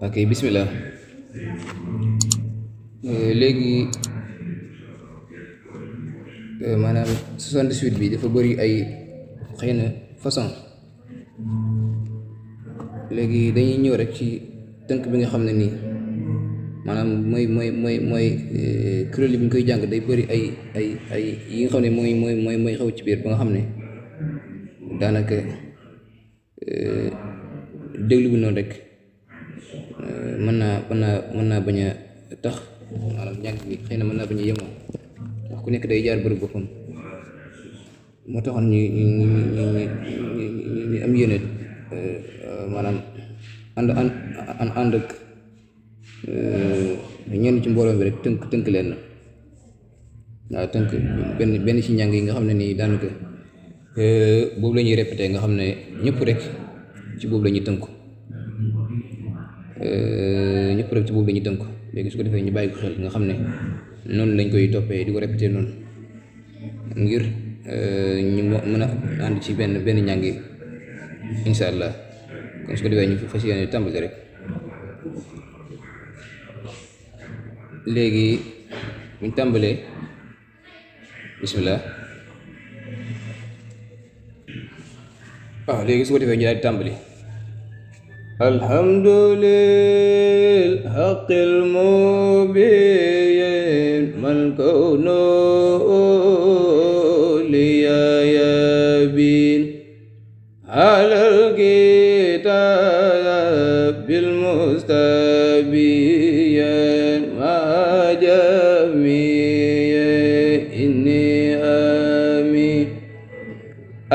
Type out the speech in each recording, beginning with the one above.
ok bismillah. Léegi maanaam 78 bi dafa bëri ay xëy na façon. léegi dañuy ñëw rek ci tënk bi nga xam ne nii maanaam mooy kuréel yi bi ñu koy jàng day bëri ay yi nga xam ne mooy xew ci biir ba nga xam ne daanaka déglu bi noonu rek mën naa bañ a tax maanaam njàng bi xëy na mën naa bañ a yemoo ndax ku nekk day jaar bërëb boppam. moo taxoon ñu am yéene maanaam ànd ak ñenn ci mbooloo bi rek tënk leen waaw tënk benn ci njàng yi nga xam ne nii daanaka boobu la ñuy répété nga xam ne ñëpp rek ci boobu la ñuy tënku léegi su ko defee ñu bàyyi ko xel nga xam ne noonu lañ koy toppee di ko répété noonu ngir ñu mën a ànd ci benn njàng yi insha allah. kon su ko defee ñu fas yéene tàmbali rek léegi buñ tàmbalee bismillah. waaw léegi su ko defee ñu daal di tàmbali. alhamdulillah haqqil mubin mal kawnu liyabin alal kitab bil mustabiyan ma jamiya inni amin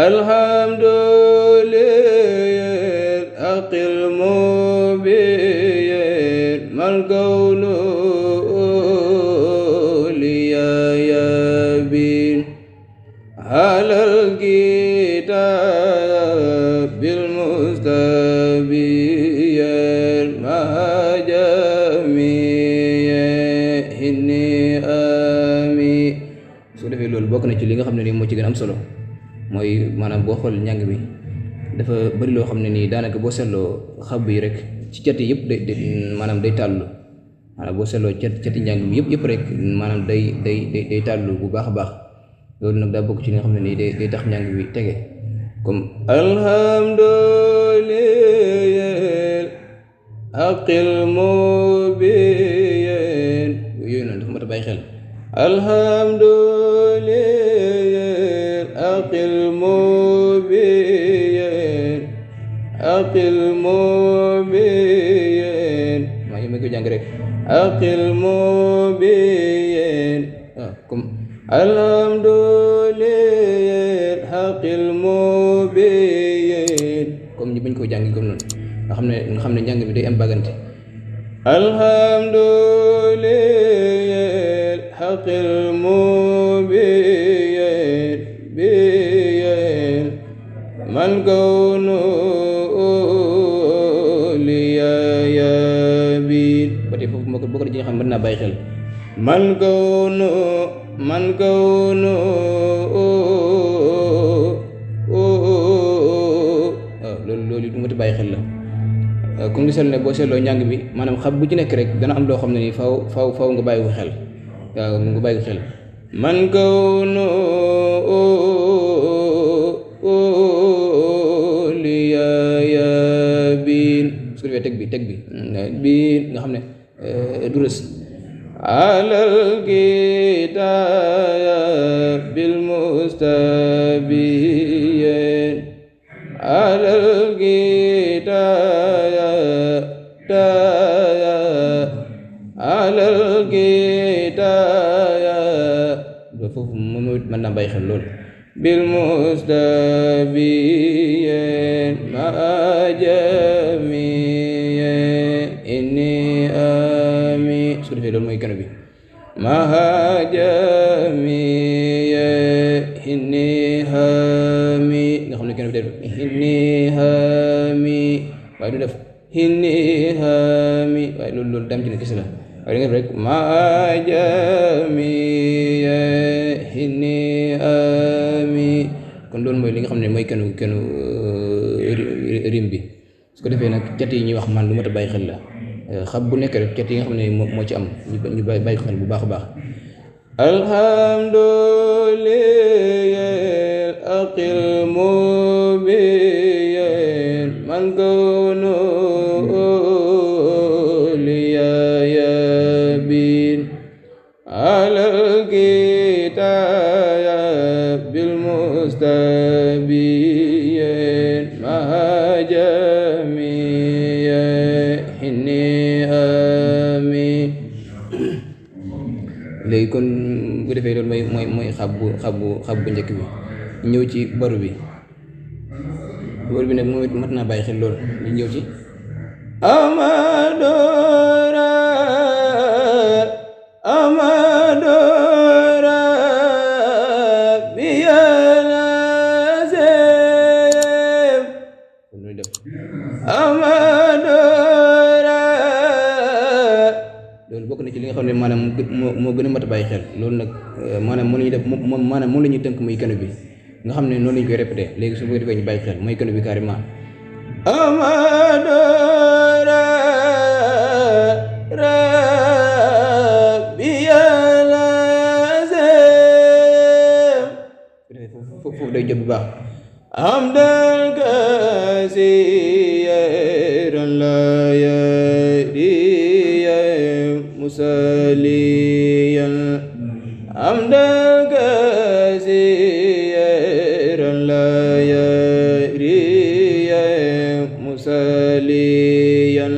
alhamdulillah aqil mubin mal kawnu liyabin alal kitab bil mustabiyan ma jamiya inni amin. su defee loolu bokk na ci li nga xam ne nii moo ci gën a am solo mooy maanaam boo xool njàng mi dafa bëri loo xam ne nii daanaka boo seetloo xab yi rek ci cat yi yëpp maanaam day tàllu maanaam boo seetloo cati njàng mi yëpp rek maanaam day tàllu bu baax a baax. loolu nag daa bokk ci li nga xam ne nii day tax njàng bi tege comme alhamdulillah aqil mubin yooyu noonu dafa mat a bàyyi xel. alhamdulillah aqil mubin maa ngi koy jàng rek aqil mubin comme alhamdulillah haqqil mubin comme ñu bañ koo jàngi comme noonu nga xam ne njàng mi day am bagante. alhamdulillah haqqil mubin biyen man kawnu liyabin ba tey foofu boo ko di nga xam mën naa bàyyi xel. man kawnu loolu du ma ti bàyyi xel la. comme ni seetlu ne boo seetloo njàng bi maanaam xam bu ci nekk rek dana am loo xam ne nii faw nga bàyyi ko xel. waaw nga bàyyi ko xel. man kawnu liyabin su ko defee teg bi biin nga xam ne du rës. alal kitab bil mustabiyan alal kitab alal kitab foofu moom mën naa bàyyi xel lool. bil mustabiyan ma jamiya inni amin su defee loolu mooy kanu bi mahajamiya inni hami nga xam ne kanu bi def inni hami waaye du def inni hami waaye loolu dam ci ne kese la waaye da nga def rek mahajamiya inni hami kon loolu mooy li nga xam ne mooy kanu rim bi su ko defee nag cat yi ñuy wax man lu mat a bàyyi xel la xab bu nekk rek cet yi nga xam ne moo ci am ñu bàyyi ko xel bu baax a baax. alhamdulillah aqil mubiyin man kawnu liyayabin alal kitaya bil mustabiyin mahajamiya hinni amin. léegi kon bu defee loolu mooy xab bu njëkk bi. ñëw ci baru bi nag moom it mat naa bàyyi xel loolu. ñu ñëw ci amadora biyanasem kon nuy def amadora. loolu bokk na ci li nga xam ne maanaam moo gën a mat a bàyyi xel. loolu nag maanaam moom la ñuy def moom la ñuy tënk muy kanu bi nga xam ne noonu la ñu koy répété. léegi su ko defee ñu bàyyi xel mooy kanu bi carrément. amadora rabbiyalazim. foofu day jot bu baax. hamdal kasiran la yadiya musaliyan hamdal kasiran la yadiya musaliyan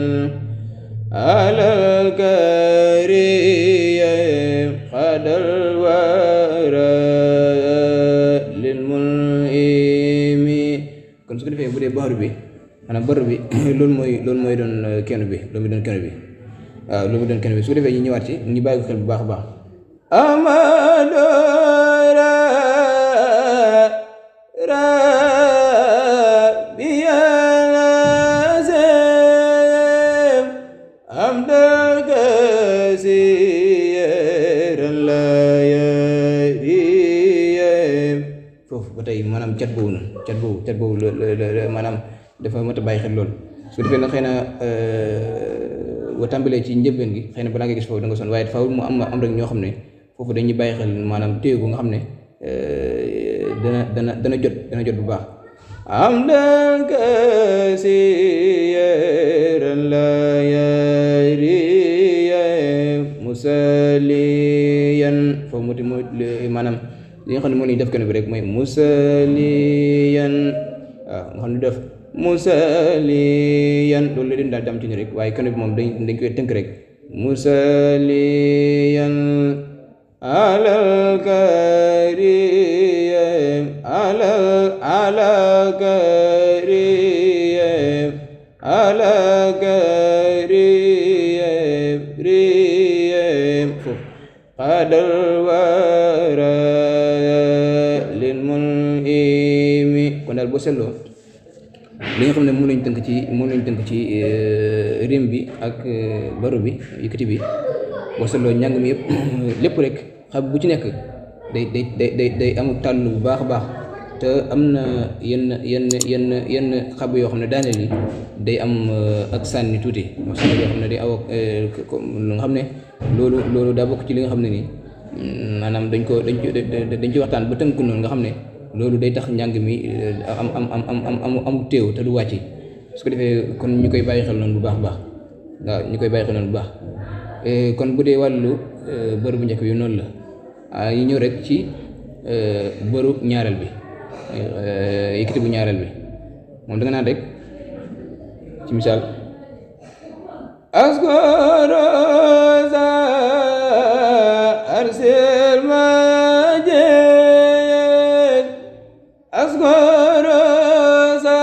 alal kariyam khadal wara lil mulimi. kon su ko defee bu dee baxaru bi maanaam baru bi loolu mooy doon kenn bi loolu mooy doon kenn bi waaw loolu mooy doon kenn bi su ko defee ñu ñëwaat ci ñu bàyyi ko xel bu baax a baax. amadora rabbiyalazim hamdal kasiran la yariyam. foofu ba tey maanaam cat boobu maanaam dafa mat a bàyyi xel loolu. su defee nag xëy na boo tàmbalee ci njëlbeen gi xëy na balaa nga gis foofu da nga sonn waaye faaw mu am rek ñoo xam ne foofu dañuy bàyyi xel maanaam téye ko nga xam ne dana jot bu baax. hamdan kasiran la yariyam musaliyan. foofu mu maanaam li nga xam ne moo lañu def kenn bi rek mooy musaliyan. waaw nga xam ne def musaliyan loolu la leen daal dam ci ni rek waaye kenn bi moom dañ koy tënk rek musaliyan alal kariyam alal kariyam alal kariyam riyam foofu qadal wara lil mulimi. kon daal boo seetloo li nga xam ne moom lañ tënk ci rim bi ak baru bi yëkkati bi boo seetloo njàng mi yëpp lépp rek xab bu ci nekk day amul tàllu bu baax a baax te am na yenn xab yoo xam ne daaneel yi day am ak sànni tuuti yoo xam ne day aw lu nga xam ne loolu daa bokk ci li nga xam ne nii maanaam dañ ci waxtaan ba tënk noonu nga xam ne loolu day tax njàng mi am teew te du wàcc. su ko defee kon ñu koy bàyyi xel noonu bu baax baax waaw ñu koy bàyyi xel noonu bu baax. kon bu dee wàllu bëru bu njëkk bi noonu la ñu ñëw rek ci bëru ñaareel bi yëkkati bu ñaareel bi moom da nga naan rek ci misaal askorosa arsil majed askorosa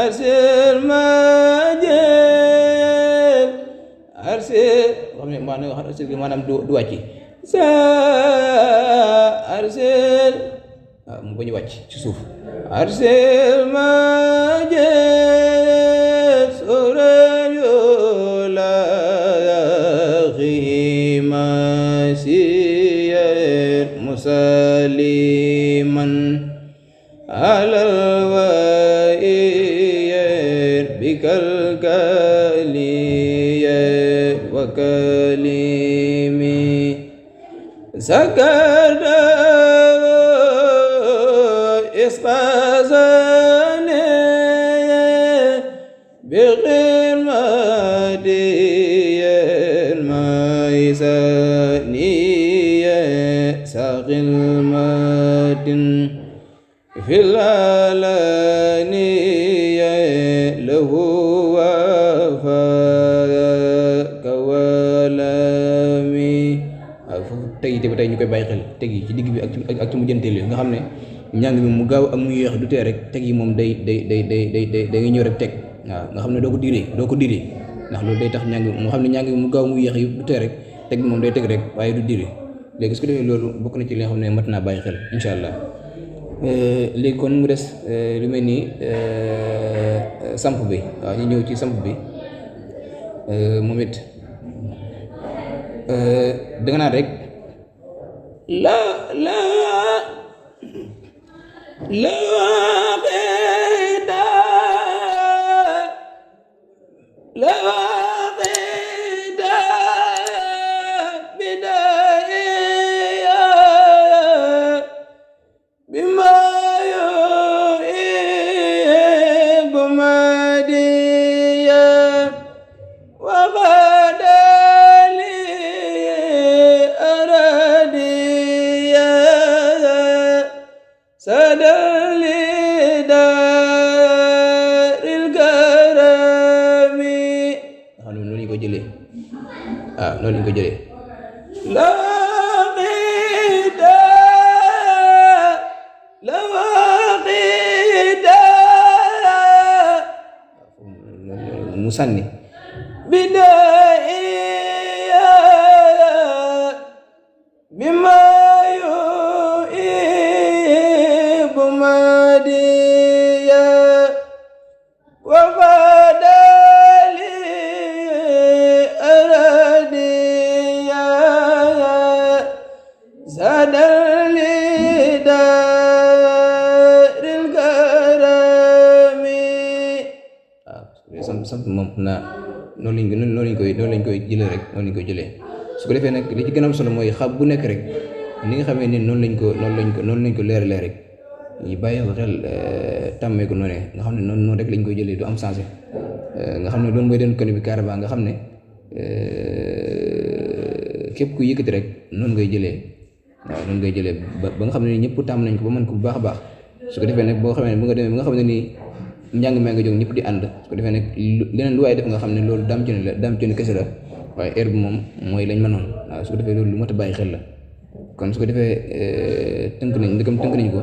arsil majed arsil xam ne maanaam arsil gi maanaam du wàcc sa arsil mu bañ a wàcc ci suuf arsil majed sorayula khimasiyan musaliman alal wa'iyan bi كالكالي وكلمي سكرت إسقازني بغرمتي الميساني ساقي المتن في العلانية له وفاك ولامي foofu teg yi ba tey ñu koy bàyyi xel teg yi ci digg bi ak ci mujjanteel yi nga xam ne njàng mi mu gaaw ak mu yéex du tee rek teg yi moom day ngay ñëw rek teg waaw nga xam ne doo ko diiree ndax loolu day tax njàng mu xam ne njàng mi mu gaaw mu yéex yi du tee rek teg bi moom day teg rek waaye du diire léegi su ko defee loolu bokk na ci li nga xam ne mat naa bàyyi xel incha allah. léegi kon mu des lu mel ni samp bi waaw ñu ñëw ci samp bi moom it danga naan rek la noonu lañ ko jëlee mu sànni sant moom naa noonu lañ koy jëlee rek noonu lañ koy jëlee su ko defee nag li ci gën a am solo mooy xab bu nekk rek ni nga xamee ni noonu lañ ko leeralee rek ñu bàyyi ko xel tàmmee ko noonu nga xam ne noonu rek lañ koy jëlee du am sensé nga xam ne loolu mooy den koni bi carrément nga xam ne képp ku yëkkati rek noonu ngay jëlee waaw noonu ngay jëlee ba nga xam ne ñëpp tàmm nañ ko ba mën ko bu baax a baax su ko defee nag boo xamee ne bu nga demee ba nga xam ne nii njàng maa nga jóg ñëpp di ànd su ko defee nag leneen lu waaye def nga xam ne loolu daam ci ne kese la waaye heure bi moom mooy lañ mënoon waaw su ko defee loolu lu mat a bàyyi xel la kon su ko defee tënk nañ ko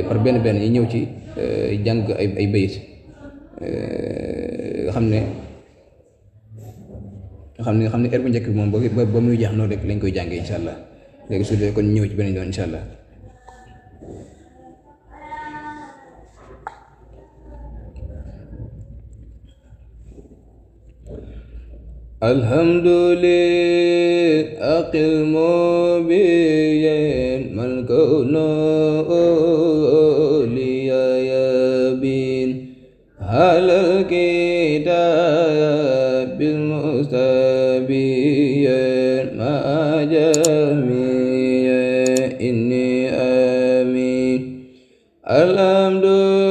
par benn yi ñëw ci jàng ay bayit nga xam ne heure bu njëkk bi moom ba muy jeex noonu rek lañ koy jàngee incha allah léegi su defee kon ñëw ci beneen yoon incha allah. alhamdulillah المبين ما الكون ليبين على الكتاب المستبين مع جميع إني آمين alhamdulillah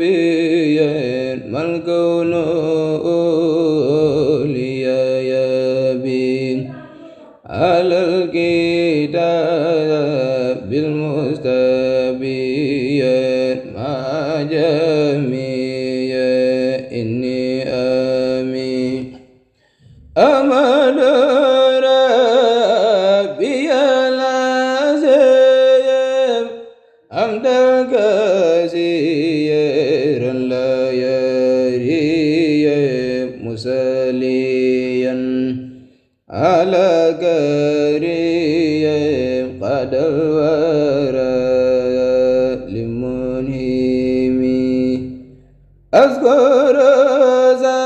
المبين ما الكون ليبين على الكتاب المستبين مع جميع إني آمين أمل ربي العظيم حمدا كثيرا لا يريم مسليا على كريم قد الورى لمنهم أذكر ذا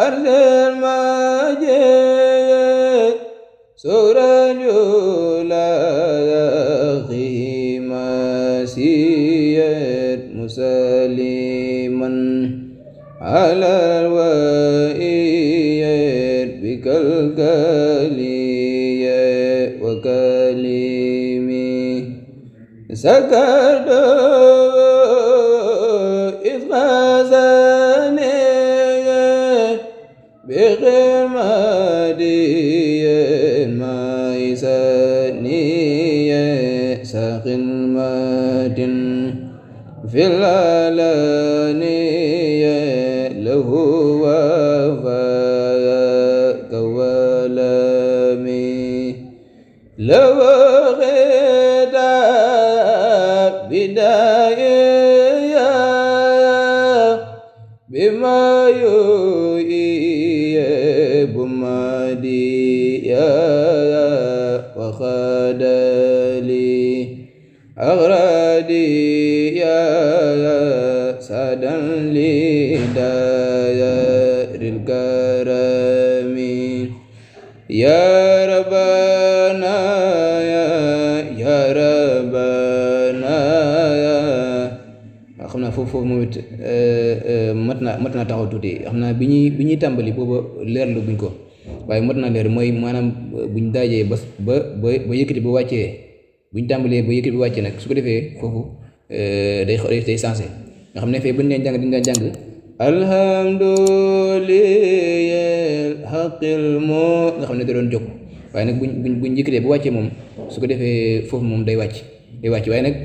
أرض المجيد سورة يلاقي مسيا مسلما على الوائيات بكالكالية وكلمي سكت إذ غزاني بغمادي مايساني ساق ماد في العلانية له وفاك ولمي لو غدا بداية بما يؤيب ماديا وخدلي أغرادي يا سادا لداير الكرم يا ربنا يا ربنا xam naa foofu moom it mat naa taxaw tuuti xam naa bi ñuy tàmbali booba leerlu buñ ko waaye mat naa leer mooy maanaam buñ daajee ba yëkkati ba wàccee buñ tàmbalee ba yëkkati ba wàccee nag su ko defee foofu day sensé nga xam ne fee buñ leen jàng dañ daan jàng alhamdulillah xaqil moo nga xam ne da doon jóg waaye nag buñ yëkkatee ba wàccee moom su ko defee foofu moom day wàcc waaye nag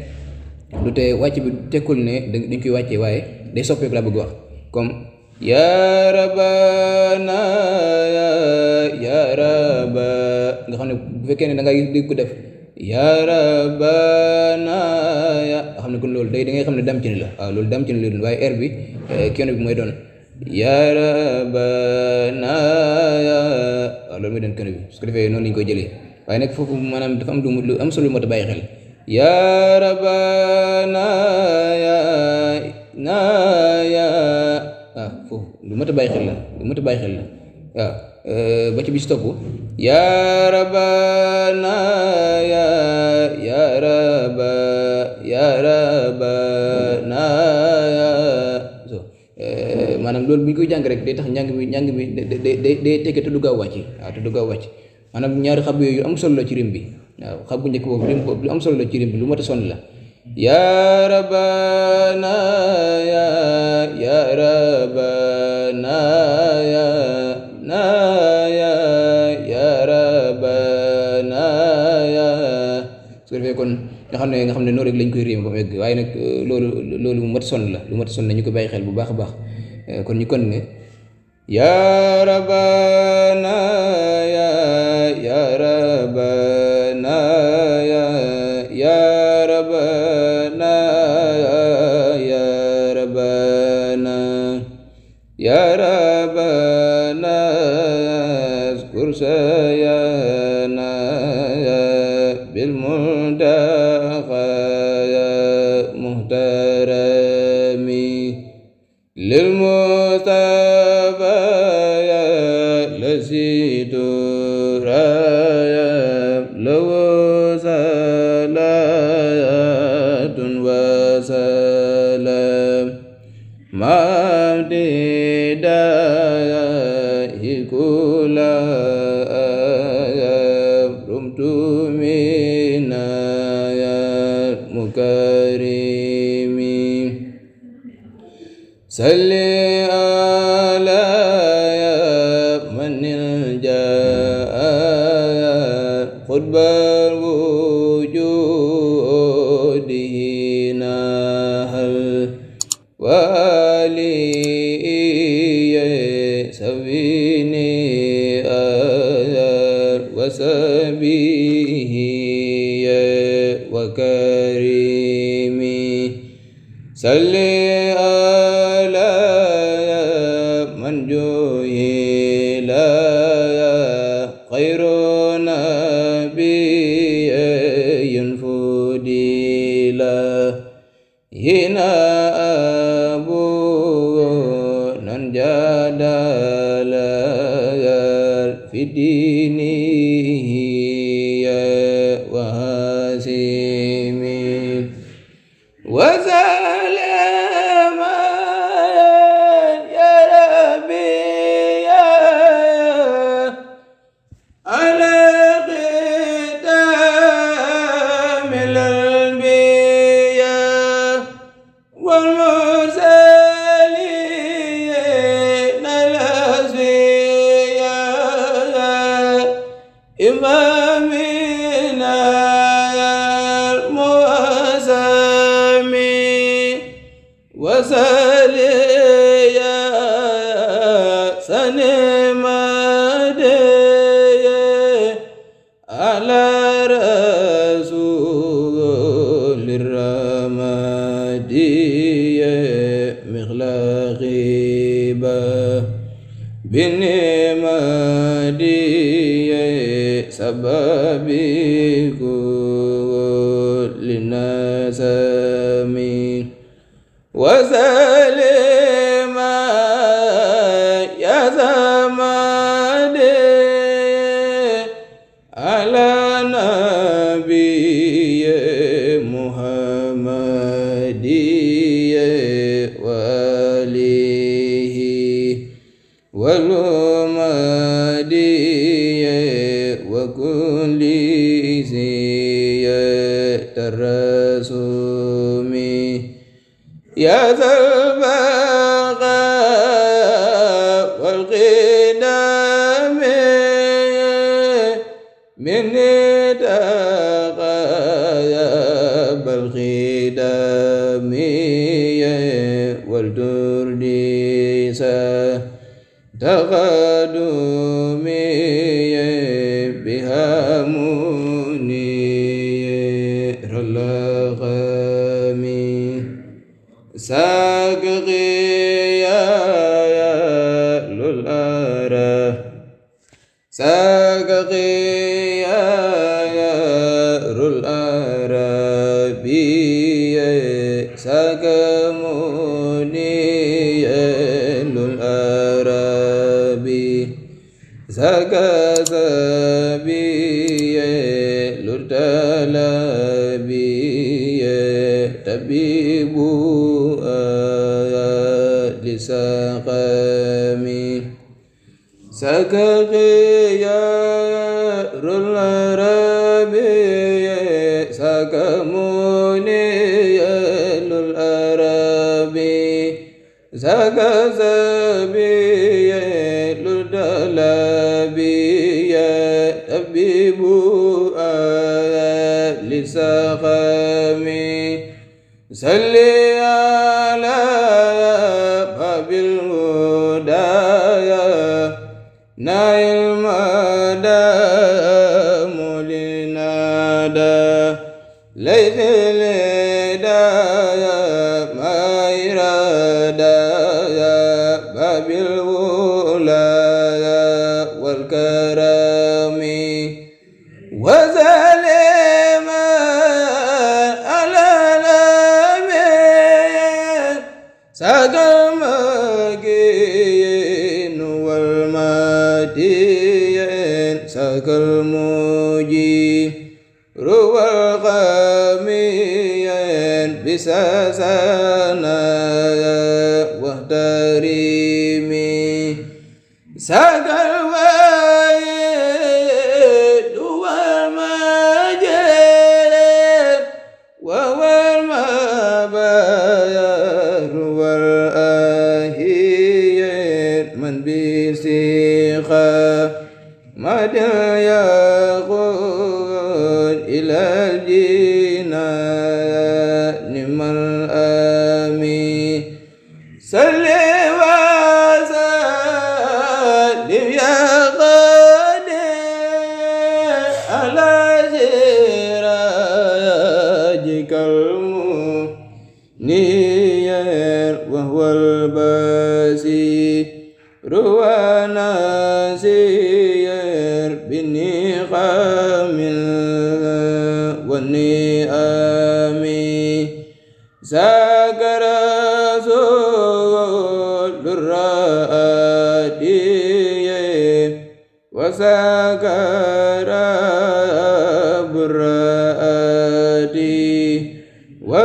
lu te wàcc bi tekkul ne dañ koy wàccee waaye day soppeeku laa bëgg wax comme ya rabbana ya rabba nga xam ne bu fekkee ne da nga dégg ko def ya rabbana ya nga xam ne kon loolu da ngay xam ne damcin la waaw loolu damcin la doon waaye air bi kenn bi mooy doon ya rabbana ya waaw loolu mooy doon kenn bi su ko defee noonu lañu koy jëlee waaye nag foofu maanaam dafa am lu am solo lu mat a bàyyi xel ya rabbana ya na ya foofu lu mat a bàyyi xel la waaw ba ci bis topp ya rabbana ya rabbana so maanaam loolu bu ñu koy jàng rek day tax njàng bi day tekke te du gaaw wàcc maanaam ñaari xab yooyu am solo la ci rim bi waaw xab bu njëkk boobu lu am solo la ci rim bi lu mat a sonn la ya rabbana ya rabbana ya rabbana su ko defee kon nga xam ne noonu rek lañ koy réem ba mu egg waaye nag loolu mu mat sonn la ñu ko bàyyi xel bu baax a baax kon ñu kon ne ya rabbana ya rabbana ya rabbana ya rabbana ya rabbana zkur sayana bil muntaqa ya muhtarami lil mustafa ya lasitu raya law salatun wa salam ma'didaya ikula rumtu minaya mukarimi salli ala ya manil jaa khutbar wujudihi nahal waliye sawini ayar wasabihi wa karimi salli ala man juhila khairu nabiyyin fudila hina abu nan jadala fi dinihi wa hasimi wa سبابي كل نسمي وسلم يا زمان على نبي محمد وآله والأمدي وكل زيادة الرسوم يا ذا البقاء والقدام من تغيب القدام والدرديس تقدمي بها منير اللغمي ساقيا للأرى ساقيا للأربي ساقمني للأربي ساقزبي للتلبي طبيب لسقمي سكخيا العربي سكموني العربي سكزبي للدلبي طبيب لسقمي صلي على باب الهدى نائل مدى مولنادى ليث الهدايا ما إرادى باب الولايا والكرم وسلم على الأمين سقم الجين والمدين سقل مجيب روى الغمين بساسنا واحترمي سقل ويد والمجيب وهو المباير والآهين من بسيخا مدى يقول إلى الجنان من آمي صل وسلم يا قادر على سراجك المنير وهو البصير ونسير بالنقام والنعم ساق رسول الرادي وساق رب الرادي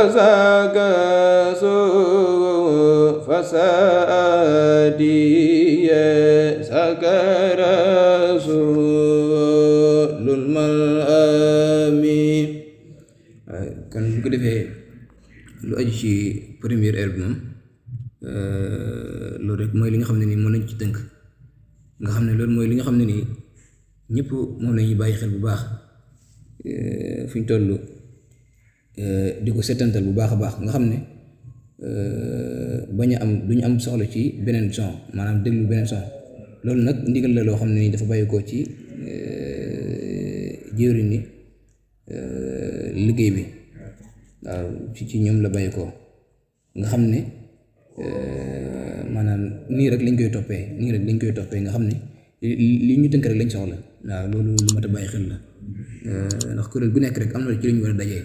wasakasu fasadiya sakarasu lul mal amin. kon bu ko defee lu aju ci première heure bi moom loolu rek mooy li nga xam ne nii mën nañ ci tënk nga xam ne loolu mooy li nga xam ne nii ñëpp moom la ñuy bàyyi xel bu baax fi ñu toll di ko setantal bu baax a baax nga xam ne bañ a am duñu am soxla ci beneen son maanaam déglu beneen son loolu nag ndigal la loo xam ne nii dafa bàyyi ko ci jëwriñ ni liggéey bi waaw ci ñoom la bàyyi ko nga xam ne maanaam nii rek lañ koy toppee nga xam ne li ñu tënk rek lañ soxla waaw loolu lu mat a bàyyi xel la ndax kuréel gu nekk rek am na ci lañu war a dajee